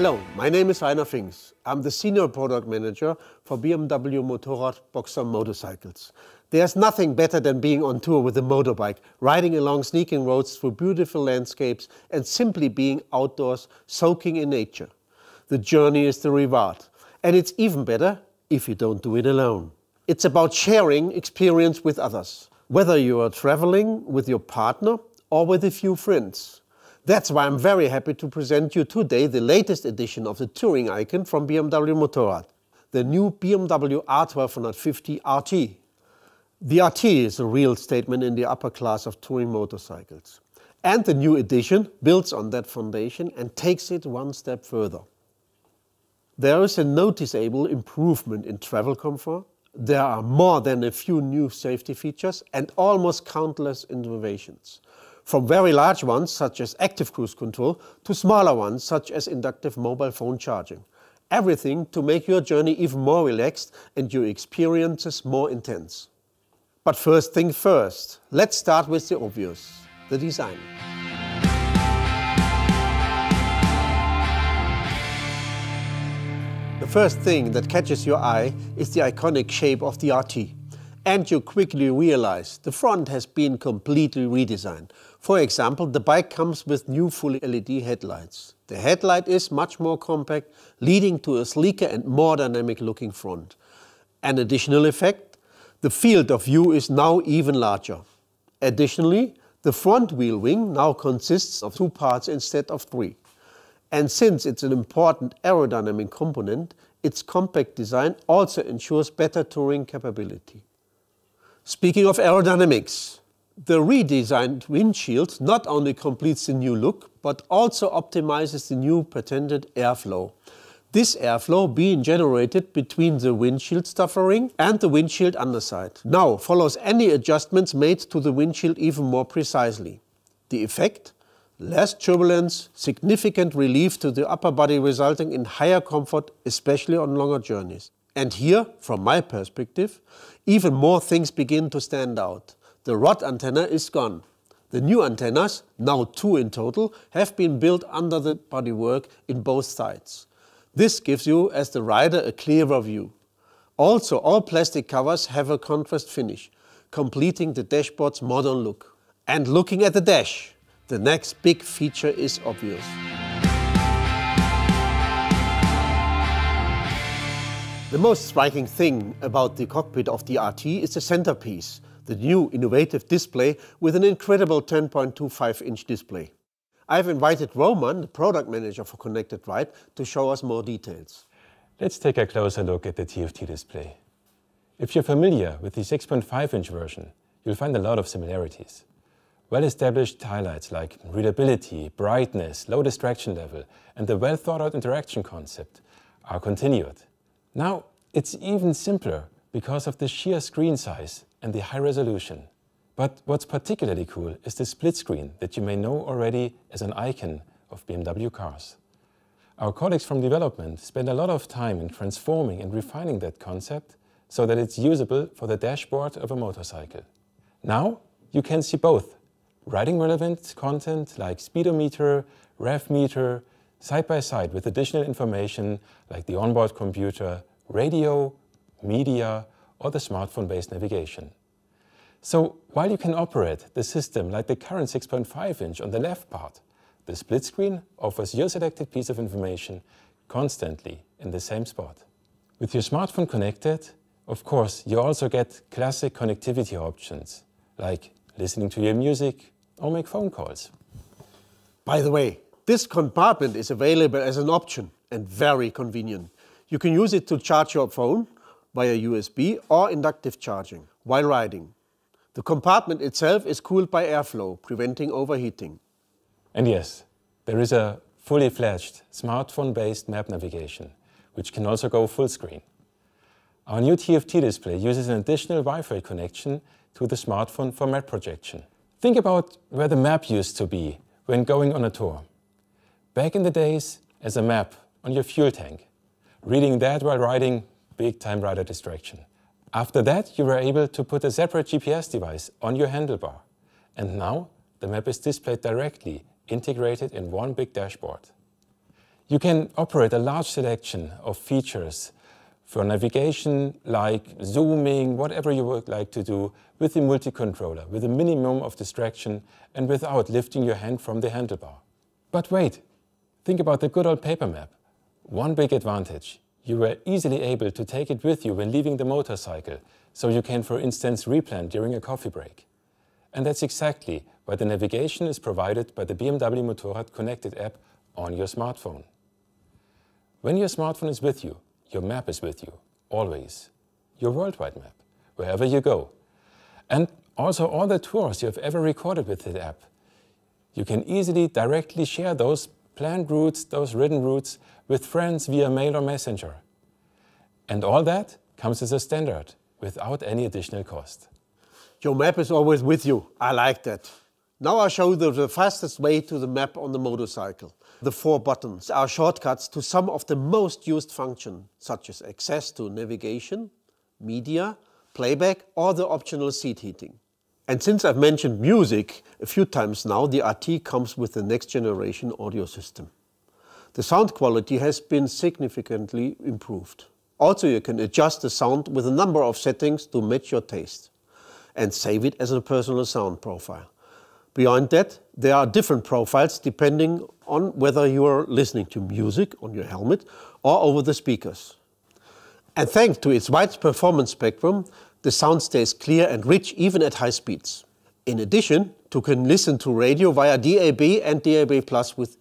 Hello, my name is Rainer Finks. I'm the Senior Product Manager for BMW Motorrad Boxer motorcycles. There's nothing better than being on tour with a motorbike, riding along sneaking roads through beautiful landscapes and simply being outdoors, soaking in nature. The journey is the reward. And it's even better if you don't do it alone. It's about sharing experience with others, whether you are traveling with your partner or with a few friends. That's why I'm very happy to present you today the latest edition of the touring icon from BMW Motorrad, the new BMW R 1250 RT. The RT is a real statement in the upper class of touring motorcycles. And the new edition builds on that foundation and takes it one step further. There is a noticeable improvement in travel comfort. There are more than a few new safety features and almost countless innovations. From very large ones, such as active cruise control, to smaller ones, such as inductive mobile phone charging. Everything to make your journey even more relaxed and your experiences more intense. But first thing first, let's start with the obvious, the design. The first thing that catches your eye is the iconic shape of the RT. And you quickly realize the front has been completely redesigned. For example, the bike comes with new full LED headlights. The headlight is much more compact, leading to a sleeker and more dynamic looking front. An additional effect, the field of view is now even larger. Additionally, the front wheel wing now consists of 2 parts instead of 3. And since it's an important aerodynamic component, its compact design also ensures better touring capability. Speaking of aerodynamics, the redesigned windshield not only completes the new look, but also optimizes the new patented airflow. This airflow being generated between the windshield stuffer ring and the windshield underside. Now follows any adjustments made to the windshield even more precisely. The effect? Less turbulence, significant relief to the upper body resulting in higher comfort, especially on longer journeys. And here, from my perspective, even more things begin to stand out. The rod antenna is gone. The new antennas, now 2 in total, have been built under the bodywork in both sides. This gives you, as the rider, a clearer view. Also, all plastic covers have a contrast finish, completing the dashboard's modern look. And looking at the dash, the next big feature is obvious. The most striking thing about the cockpit of the RT is the centerpiece, the new innovative display with an incredible 10.25-inch display. I've invited Roman, the product manager for Connected Ride, to show us more details. Let's take a closer look at the TFT display. If you're familiar with the 6.5-inch version, you'll find a lot of similarities. Well-established highlights like readability, brightness, low distraction level, and the well-thought-out interaction concept are continued. Now, it's even simpler because of the sheer screen size and the high resolution. But what's particularly cool is the split screen that you may know already as an icon of BMW cars. Our colleagues from development spend a lot of time in transforming and refining that concept so that it's usable for the dashboard of a motorcycle. Now, you can see both riding relevant content like speedometer, rev meter, side by side with additional information like the onboard computer, radio, media, or the smartphone-based navigation. So while you can operate the system like the current 6.5-inch on the left part, the split screen offers your selected piece of information constantly in the same spot. With your smartphone connected, of course, you also get classic connectivity options like listening to your music or make phone calls. By the way, this compartment is available as an option and very convenient. You can use it to charge your phone via USB or inductive charging while riding. The compartment itself is cooled by airflow, preventing overheating. And yes, there is a fully fledged smartphone-based map navigation, which can also go full screen. Our new TFT display uses an additional Wi-Fi connection to the smartphone for map projection. Think about where the map used to be when going on a tour. Back in the days, as a map on your fuel tank. Reading that while riding, big time rider distraction. After that, you were able to put a separate GPS device on your handlebar. And now, the map is displayed directly, integrated in one big dashboard. You can operate a large selection of features for navigation, like zooming, whatever you would like to do with the multi-controller, with a minimum of distraction and without lifting your hand from the handlebar. But wait, think about the good old paper map. One big advantage: you were easily able to take it with you when leaving the motorcycle, so you can, for instance, replan during a coffee break. And that's exactly why the navigation is provided by the BMW Motorrad Connected app on your smartphone. When your smartphone is with you, your map is with you, always. Your worldwide map, wherever you go. And also all the tours you have ever recorded with the app. You can easily directly share those planned routes, those ridden routes, with friends via mail or messenger. And all that comes as a standard, without any additional cost. Your map is always with you. I like that. Now I'll show you the fastest way to the map on the motorcycle. The 4 buttons are shortcuts to some of the most used functions, such as access to navigation, media, playback, or the optional seat heating. And since I've mentioned music a few times now, the RT comes with the next generation audio system. The sound quality has been significantly improved. Also, you can adjust the sound with a number of settings to match your taste and save it as a personal sound profile. Beyond that, there are different profiles depending on whether you are listening to music on your helmet or over the speakers. And thanks to its wide performance spectrum, the sound stays clear and rich even at high speeds. In addition, you can listen to radio via DAB and DAB+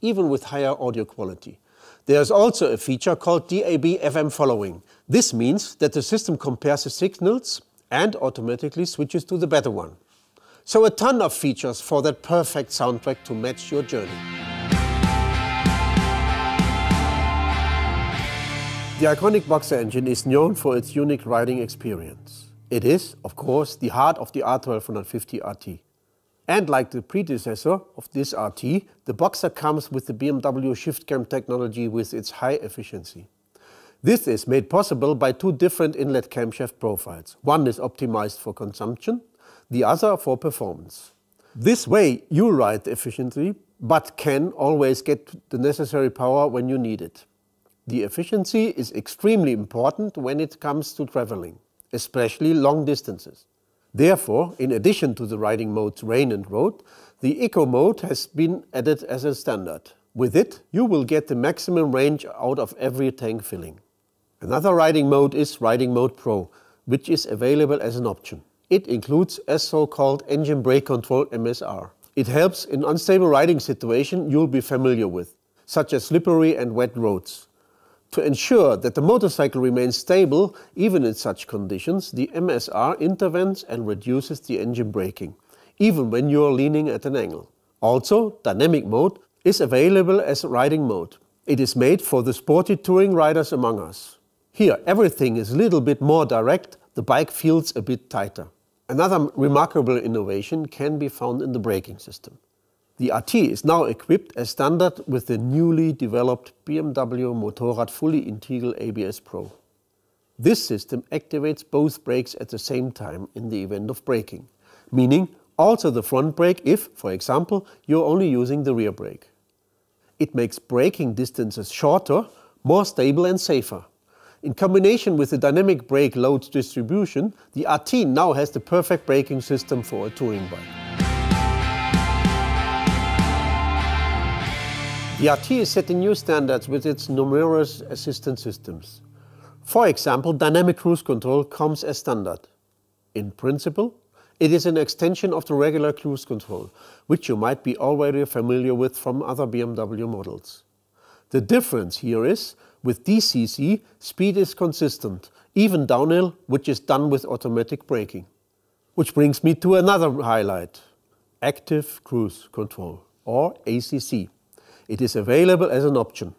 even with higher audio quality. There's also a feature called DAB FM following. This means that the system compares the signals and automatically switches to the better one. So a ton of features for that perfect soundtrack to match your journey. The iconic Boxer engine is known for its unique riding experience. It is, of course, the heart of the R1250 RT. And like the predecessor of this RT, the Boxer comes with the BMW ShiftCam technology with its high efficiency. This is made possible by 2 different inlet camshaft profiles. One is optimized for consumption, the other for performance. This way you ride efficiently, but can always get the necessary power when you need it. The efficiency is extremely important when it comes to traveling, especially long distances. Therefore, in addition to the riding modes Rain and Road, the Eco mode has been added as a standard. With it, you will get the maximum range out of every tank filling. Another riding mode is Riding Mode Pro, which is available as an option. It includes a so-called engine brake control MSR. It helps in unstable riding situations you'll be familiar with, such as slippery and wet roads. To ensure that the motorcycle remains stable even in such conditions, the MSR intervenes and reduces the engine braking, even when you're leaning at an angle. Also, Dynamic Mode is available as a riding mode. It is made for the sporty touring riders among us. Here everything is a little bit more direct, the bike feels a bit tighter. Another remarkable innovation can be found in the braking system. The RT is now equipped as standard with the newly developed BMW Motorrad fully integral ABS Pro. This system activates both brakes at the same time in the event of braking, meaning also the front brake if, for example, you're only using the rear brake. It makes braking distances shorter, more stable and safer. In combination with the dynamic brake load distribution, the RT now has the perfect braking system for a touring bike. The RT is setting new standards with its numerous assistance systems. For example, dynamic cruise control comes as standard. In principle, it is an extension of the regular cruise control, which you might be already familiar with from other BMW models. The difference here is, with DCC, speed is consistent, even downhill, which is done with automatic braking. Which brings me to another highlight: Active Cruise Control, or ACC. It is available as an option.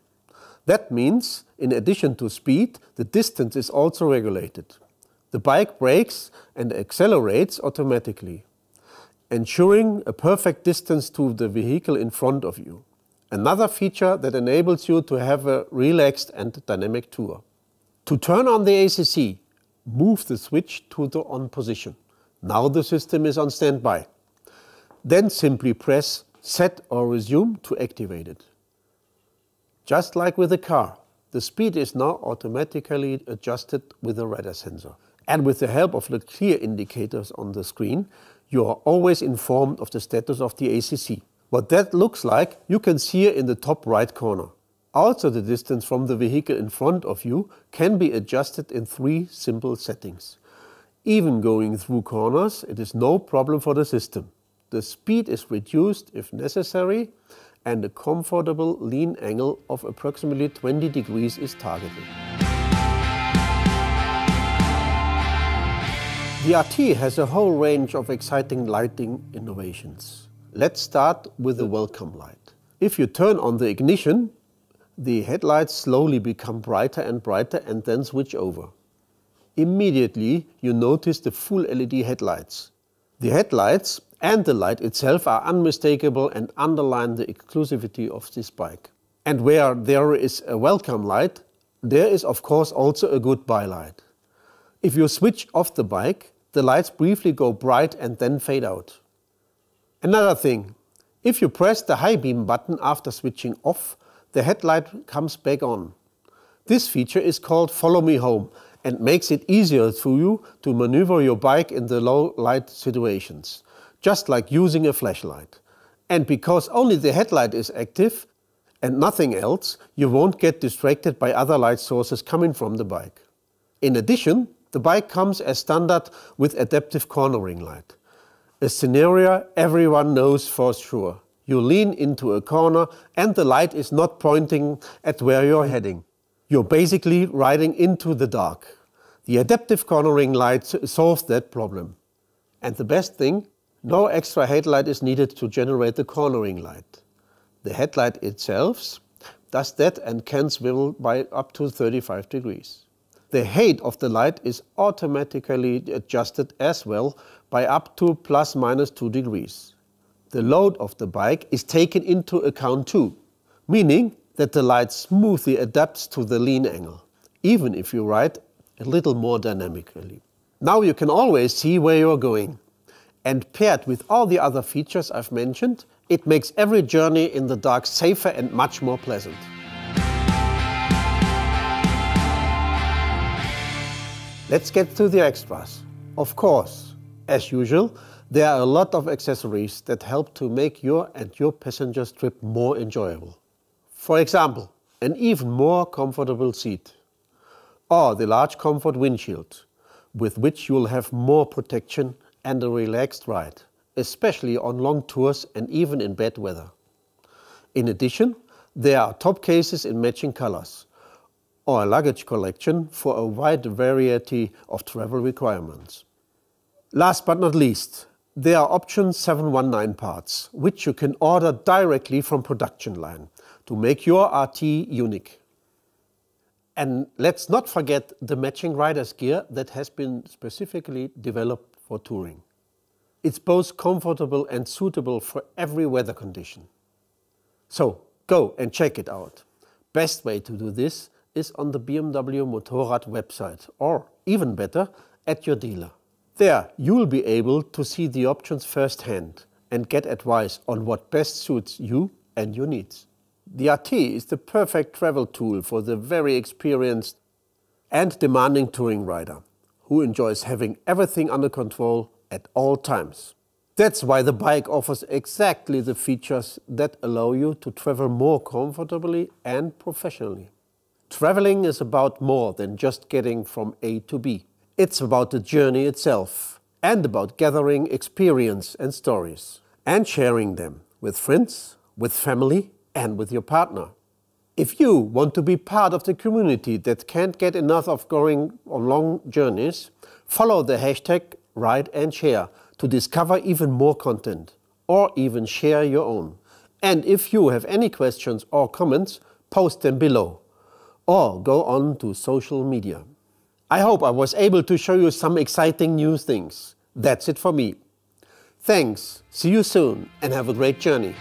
That means, in addition to speed, the distance is also regulated. The bike brakes and accelerates automatically, ensuring a perfect distance to the vehicle in front of you. Another feature that enables you to have a relaxed and dynamic tour. To turn on the ACC, move the switch to the on position. Now the system is on standby. Then simply press Set or Resume to activate it. Just like with a car, the speed is now automatically adjusted with a radar sensor. And with the help of the clear indicators on the screen, you are always informed of the status of the ACC. What that looks like, you can see in the top right corner. Also, the distance from the vehicle in front of you can be adjusted in 3 simple settings. Even going through corners, it is no problem for the system. The speed is reduced if necessary, and a comfortable lean angle of approximately 20 degrees is targeted. The RT has a whole range of exciting lighting innovations. Let's start with the welcome light. If you turn on the ignition, the headlights slowly become brighter and then switch over. Immediately you notice the full LED headlights. The headlights and the light itself are unmistakable and underline the exclusivity of this bike. And where there is a welcome light, there is of course also a goodbye light. If you switch off the bike, the lights briefly go bright and then fade out. Another thing, if you press the high beam button after switching off, the headlight comes back on. This feature is called Follow Me Home and makes it easier for you to maneuver your bike in the low light situations, just like using a flashlight. And because only the headlight is active and nothing else, you won't get distracted by other light sources coming from the bike. In addition, the bike comes as standard with adaptive cornering light. A scenario everyone knows for sure. You lean into a corner and the light is not pointing at where you're heading. You're basically riding into the dark. The adaptive cornering light solves that problem. And the best thing, no extra headlight is needed to generate the cornering light. The headlight itself does that and can swivel by up to 35 degrees. The height of the light is automatically adjusted as well by up to ±2 degrees. The load of the bike is taken into account too, meaning that the light smoothly adapts to the lean angle, even if you ride a little more dynamically. Now you can always see where you're going. And paired with all the other features I've mentioned, it makes every journey in the dark safer and much more pleasant. Let's get to the extras. Of course, as usual, there are a lot of accessories that help to make your and your passenger's trip more enjoyable. For example, an even more comfortable seat, or the large comfort windshield, with which you'll have more protection and a relaxed ride, especially on long tours and even in bad weather. In addition, there are top cases in matching colors, or a luggage collection for a wide variety of travel requirements. Last but not least, there are Option 719 parts, which you can order directly from production line to make your RT unique. And let's not forget the matching rider's gear that has been specifically developed for touring. It's both comfortable and suitable for every weather condition. So go and check it out. Best way to do this is on the BMW Motorrad website, or even better, at your dealer. There you'll be able to see the options firsthand and get advice on what best suits you and your needs. The RT is the perfect travel tool for the very experienced and demanding touring rider who enjoys having everything under control at all times. That's why the bike offers exactly the features that allow you to travel more comfortably and professionally. Traveling is about more than just getting from A to B. It's about the journey itself and about gathering experience and stories and sharing them with friends, with family and with your partner. If you want to be part of the community that can't get enough of going on long journeys, follow the hashtag #RideAndShare to discover even more content or even share your own. And if you have any questions or comments, post them below or go on to social media. I hope I was able to show you some exciting new things. That's it for me. Thanks, see you soon and have a great journey.